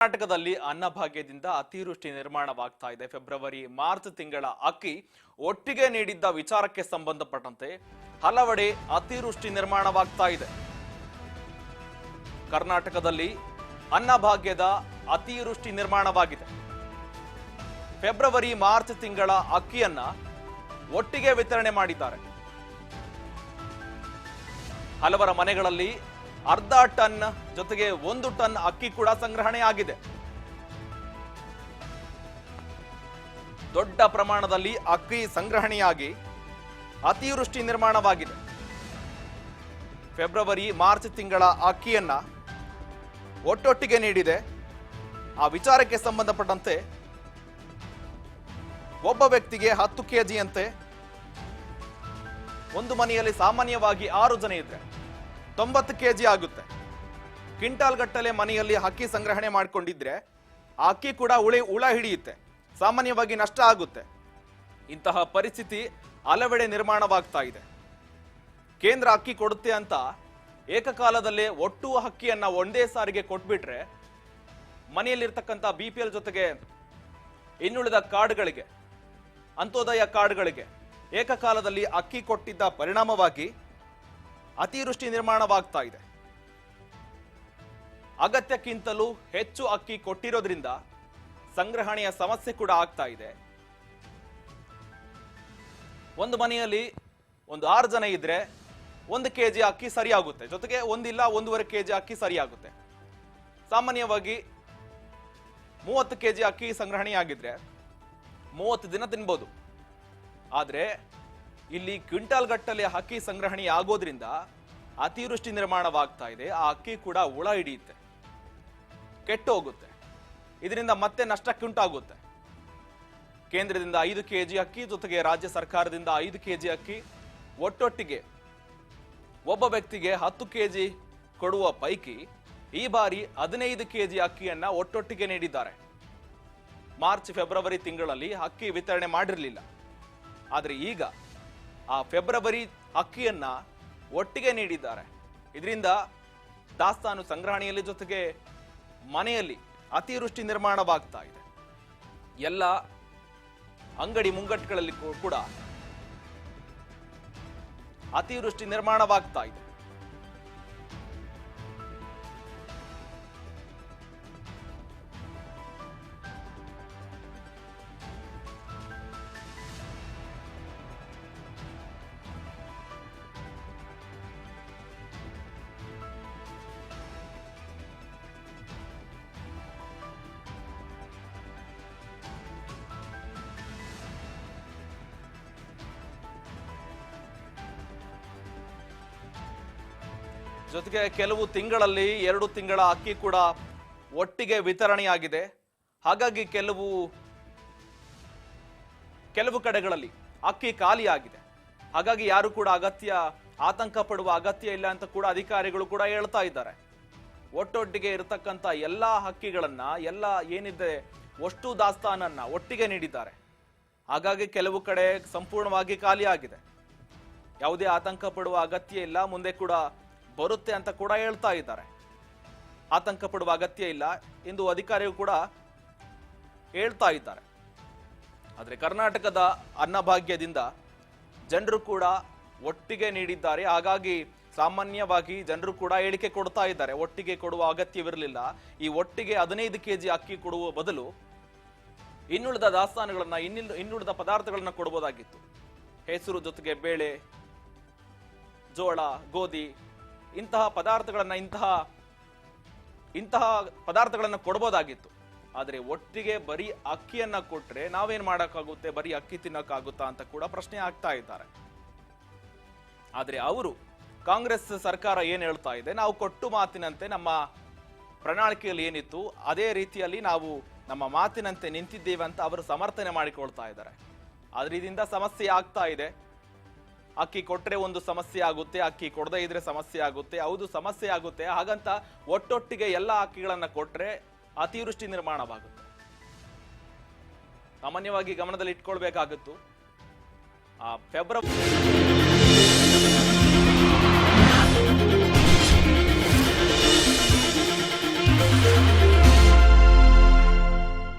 ಕರ್ನಾಟಕದಲ್ಲಿ ಅನ್ನಭಾಗ್ಯದಿಂದ ಅತಿವೃಷ್ಟಿ ನಿರ್ಮಾಣವಾಗ್ತಾ ಇದೆ. ಫೆಬ್ರವರಿ ಮಾರ್ಚ್ ತಿಂಗಳ ಅಕ್ಕಿ ಒಟ್ಟಿಗೆ ನೀಡಿದ್ದ ವಿಚಾರಕ್ಕೆ ಸಂಬಂಧಪಟ್ಟಂತೆ ಹಲವೆಡೆ ಅತಿವೃಷ್ಟಿ ನಿರ್ಮಾಣವಾಗ್ತಾ ಇದೆ. ಕರ್ನಾಟಕದಲ್ಲಿ ಅನ್ನಭಾಗ್ಯದ ಅತಿವೃಷ್ಟಿ ನಿರ್ಮಾಣವಾಗಿದೆ. ಫೆಬ್ರವರಿ ಮಾರ್ಚ್ ತಿಂಗಳ ಅಕ್ಕಿಯನ್ನ ಒಟ್ಟಿಗೆ ವಿತರಣೆ ಮಾಡಿದ್ದಾರೆ. ಹಲವರ ಮನೆಗಳಲ್ಲಿ ಅರ್ಧ ಟನ್ ಜೊತೆಗೆ 1 ಟನ್ ಅಕ್ಕಿ ಕೂಡ ಸಂಗ್ರಹಣೆ ಆಗಿದೆ. ದೊಡ್ಡ ಪ್ರಮಾಣದಲ್ಲಿ ಅಕ್ಕಿ ಸಂಗ್ರಹಣೆಯಾಗಿ ಅತಿವೃಷ್ಟಿ ನಿರ್ಮಾಣವಾಗಿದೆ. ಫೆಬ್ರವರಿ ಮಾರ್ಚ್ ತಿಂಗಳ ಅಕ್ಕಿಯನ್ನ ಒಟ್ಟೊಟ್ಟಿಗೆ ನೀಡಿದೆ. ಆ ವಿಚಾರಕ್ಕೆ ಸಂಬಂಧಪಟ್ಟಂತೆ ಒಬ್ಬ ವ್ಯಕ್ತಿಗೆ 10 ಕೆಜಿಯಂತೆ, ಒಂದು ಮನೆಯಲ್ಲಿ ಸಾಮಾನ್ಯವಾಗಿ 6 ಜನ ಇದ್ರೆ 90 ಕೆಜಿ ಆಗುತ್ತೆ. ಕ್ವಿಂಟಾಲ್ ಗಟ್ಟಲೆ ಮನೆಯಲ್ಲಿ ಅಕ್ಕಿ ಸಂಗ್ರಹಣೆ ಮಾಡಿಕೊಂಡಿದ್ರೆ ಆ ಅಕ್ಕಿ ಕೂಡ ಹುಳ ಹಿಡಿಯುತ್ತೆ, ಸಾಮಾನ್ಯವಾಗಿ ನಷ್ಟ ಆಗುತ್ತೆ. ಇಂತಹ ಪರಿಸ್ಥಿತಿ ಹಲವೆಡೆ ನಿರ್ಮಾಣವಾಗ್ತಾ ಇದೆ. ಕೇಂದ್ರ ಅಕ್ಕಿ ಕೊಡುತ್ತೆ ಅಂತ ಏಕಕಾಲದಲ್ಲೇ ಒಟ್ಟು ಅಕ್ಕಿಯನ್ನ ಒಂದೇ ಸಾರಿಗೆ ಕೊಟ್ಬಿಟ್ರೆ ಮನೆಯಲ್ಲಿರ್ತಕ್ಕಂಥ BPL ಜೊತೆಗೆ ಇನ್ನುಳಿದ ಕಾರ್ಡ್ಗಳಿಗೆ, ಅಂತ್ಯೋದಯ ಕಾರ್ಡ್ಗಳಿಗೆ ಏಕಕಾಲದಲ್ಲಿ ಅಕ್ಕಿ ಕೊಟ್ಟಿದ್ದ ಪರಿಣಾಮವಾಗಿ ಅತಿವೃಷ್ಟಿ ನಿರ್ಮಾಣವಾಗ್ತಾ ಇದೆ. ಅಗತ್ಯಕ್ಕಿಂತಲೂ ಹೆಚ್ಚು ಅಕ್ಕಿ ಕೊಟ್ಟಿರೋದ್ರಿಂದ ಸಂಗ್ರಹಣೆಯ ಸಮಸ್ಯೆ ಕೂಡ ಆಗ್ತಾ ಇದೆ. ಒಂದು ಮನೆಯಲ್ಲಿ 6 ಜನ ಇದ್ರೆ 1 ಕೆಜಿ ಅಕ್ಕಿ ಸರಿಯಾಗುತ್ತೆ, ಜೊತೆಗೆ 1.5 ಕೆಜಿ ಅಕ್ಕಿ ಸರಿಯಾಗುತ್ತೆ. ಸಾಮಾನ್ಯವಾಗಿ 30 ಕೆಜಿ ಅಕ್ಕಿ ಸಂಗ್ರಹಣೆಯಾಗಿದ್ರೆ 30 ದಿನ ತಿನ್ಬೋದು. ಆದ್ರೆ ಇಲ್ಲಿ ಕ್ವಿಂಟಾಲ್ ಗಟ್ಟಲೆ ಅಕ್ಕಿ ಸಂಗ್ರಹಣೆ ಆಗೋದ್ರಿಂದ ಅತಿವೃಷ್ಟಿ ನಿರ್ಮಾಣವಾಗ್ತಾ ಇದೆ. ಆ ಅಕ್ಕಿ ಕೂಡ ಹುಳ ಹಿಡಿಯುತ್ತೆ, ಕೆಟ್ಟು ಹೋಗುತ್ತೆ. ಇದರಿಂದ ಮತ್ತೆ ನಷ್ಟಕ್ಕುಂಟಾಗುತ್ತೆ. ಕೇಂದ್ರದಿಂದ 5 ಕೆಜಿ ಅಕ್ಕಿ ಜೊತೆಗೆ ರಾಜ್ಯ ಸರ್ಕಾರದಿಂದ 5 ಕೆಜಿ ಅಕ್ಕಿ ಒಟ್ಟೊಟ್ಟಿಗೆ ಒಬ್ಬ ವ್ಯಕ್ತಿಗೆ 10 ಕೆಜಿ ಕೊಡುವ ಪೈಕಿ ಈ ಬಾರಿ 15 ಕೆಜಿ ಅಕ್ಕಿಯನ್ನ ಒಟ್ಟೊಟ್ಟಿಗೆ ನೀಡಿದ್ದಾರೆ. ಮಾರ್ಚ್ ಫೆಬ್ರವರಿ ತಿಂಗಳಲ್ಲಿ ಅಕ್ಕಿ ವಿತರಣೆ ಮಾಡಿರಲಿಲ್ಲ. ಆದರೆ ಈಗ ಆ ಫೆಬ್ರವರಿ ಅಕ್ಕಿಯನ್ನ ಒಟ್ಟಿಗೆ ನೀಡಿದ್ದಾರೆ. ಇದರಿಂದ ದಾಸ್ತಾನು ಸಂಗ್ರಹಣೆಯಲ್ಲಿ ಜೊತೆಗೆ ಮನೆಯಲ್ಲಿ ಅತಿವೃಷ್ಟಿ ನಿರ್ಮಾಣವಾಗ್ತಾ ಇದೆ. ಎಲ್ಲ ಅಂಗಡಿ ಮುಂಗಟ್ಟುಗಳಲ್ಲಿ ಕೂಡ ಅತಿವೃಷ್ಟಿ ನಿರ್ಮಾಣವಾಗ್ತಾ ಇದೆ. ಜೊತೆಗೆ ಕೆಲವು ತಿಂಗಳಲ್ಲಿ 2 ತಿಂಗಳ ಅಕ್ಕಿ ಕೂಡ ಒಟ್ಟಿಗೆ ವಿತರಣೆಯಾಗಿದೆ. ಹಾಗಾಗಿ ಕೆಲವು ಕಡೆಗಳಲ್ಲಿ ಅಕ್ಕಿ ಖಾಲಿಯಾಗಿದೆ. ಹಾಗಾಗಿ ಯಾರು ಕೂಡ ಆತಂಕ ಪಡುವ ಅಗತ್ಯ ಇಲ್ಲ ಅಂತ ಕೂಡ ಅಧಿಕಾರಿಗಳು ಕೂಡ ಹೇಳ್ತಾ ಇದ್ದಾರೆ. ಒಟ್ಟೊಟ್ಟಿಗೆ ಇರತಕ್ಕಂಥ ಎಲ್ಲ ಅಕ್ಕಿಗಳನ್ನ, ಎಲ್ಲ ಏನಿದೆ ಅಷ್ಟು ದಾಸ್ತಾನನ್ನ ಒಟ್ಟಿಗೆ ನೀಡಿದ್ದಾರೆ. ಹಾಗಾಗಿ ಕೆಲವು ಕಡೆ ಸಂಪೂರ್ಣವಾಗಿ ಖಾಲಿಯಾಗಿದೆ. ಯಾವುದೇ ಆತಂಕ ಪಡುವ ಅಗತ್ಯ ಇಲ್ಲ, ಮುಂದೆ ಕೂಡ ಬರುತ್ತೆ ಅಂತ ಕೂಡ ಹೇಳ್ತಾ ಇದ್ದಾರೆ. ಆತಂಕ ಪಡುವ ಅಗತ್ಯ ಇಲ್ಲ ಎಂದು ಅಧಿಕಾರಿಗಳು ಕೂಡ ಹೇಳ್ತಾ ಇದ್ದಾರೆ. ಆದರೆ ಕರ್ನಾಟಕದ ಅನ್ನಭಾಗ್ಯದಿಂದ ಜನರು ಕೂಡ ಒಟ್ಟಿಗೆ ನೀಡಿದ್ದಾರೆ. ಹಾಗಾಗಿ ಸಾಮಾನ್ಯವಾಗಿ ಜನರು ಕೂಡ ಹೇಳಿಕೆ ಕೊಡ್ತಾ ಇದ್ದಾರೆ, ಒಟ್ಟಿಗೆ ಕೊಡುವ ಅಗತ್ಯವಿರಲಿಲ್ಲ. ಈ ಒಟ್ಟಿಗೆ 15 ಕೆಜಿ ಅಕ್ಕಿ ಕೊಡುವ ಬದಲು ಇನ್ನುಳಿದ ದಾಸ್ತಾನುಗಳನ್ನ, ಇನ್ನುಳಿದ ಪದಾರ್ಥಗಳನ್ನ ಕೊಡಬಹುದಾಗಿತ್ತು. ಹೆಸರು ಜೊತೆಗೆ ಬೇಳೆ, ಜೋಳ, ಗೋಧಿ ಇಂತಹ ಪದಾರ್ಥಗಳನ್ನ ಕೊಡಬಹುದಾಗಿತ್ತು. ಆದರೆ ಒಟ್ಟಿಗೆ ಬರೀ ಅಕ್ಕಿಯನ್ನ ಕೊಟ್ರೆ ನಾವೇನ್ ಮಾಡಕ್ಕಾಗುತ್ತೆ, ಬರೀ ಅಕ್ಕಿ ತಿನ್ನಕ್ಕಾಗುತ್ತಾ ಅಂತ ಕೂಡ ಪ್ರಶ್ನೆ ಆಗ್ತಾ ಇದ್ದಾರೆ. ಆದ್ರೆ ಅವರು, ಕಾಂಗ್ರೆಸ್ ಸರ್ಕಾರ ಏನ್ ಹೇಳ್ತಾ ಇದೆ, ನಾವು ಕೊಟ್ಟು ಮಾತಿನಂತೆ ನಮ್ಮ ಪ್ರಣಾಳಿಕೆಯಲ್ಲಿ ಏನಿತ್ತು ಅದೇ ರೀತಿಯಲ್ಲಿ ನಾವು ನಮ್ಮ ಮಾತಿನಂತೆ ನಿಂತಿದ್ದೇವೆ ಅಂತ ಅವರು ಸಮರ್ಥನೆ ಮಾಡಿಕೊಳ್ತಾ ಇದ್ದಾರೆ. ಆದ್ರೆ ಇದರಿಂದ ಸಮಸ್ಯೆ ಆಗ್ತಾ ಇದೆ. ಅಕ್ಕಿ ಕೊಟ್ರೆ ಒಂದು ಸಮಸ್ಯೆ ಆಗುತ್ತೆ, ಅಕ್ಕಿ ಕೊಡದೇ ಇದ್ರೆ ಸಮಸ್ಯೆ ಆಗುತ್ತೆ. ಹೌದು, ಸಮಸ್ಯೆ ಆಗುತ್ತೆ. ಹಾಗಂತ ಒಟ್ಟೊಟ್ಟಿಗೆ ಎಲ್ಲ ಅಕ್ಕಿಗಳನ್ನ ಕೊಟ್ರೆ ಅತಿವೃಷ್ಟಿ ನಿರ್ಮಾಣವಾಗುತ್ತೆ. ಸಾಮಾನ್ಯವಾಗಿ ಗಮನದಲ್ಲಿ ಇಟ್ಕೊಳ್ಬೇಕಾಗಿತ್ತು. ಫೆಬ್ರವರಿ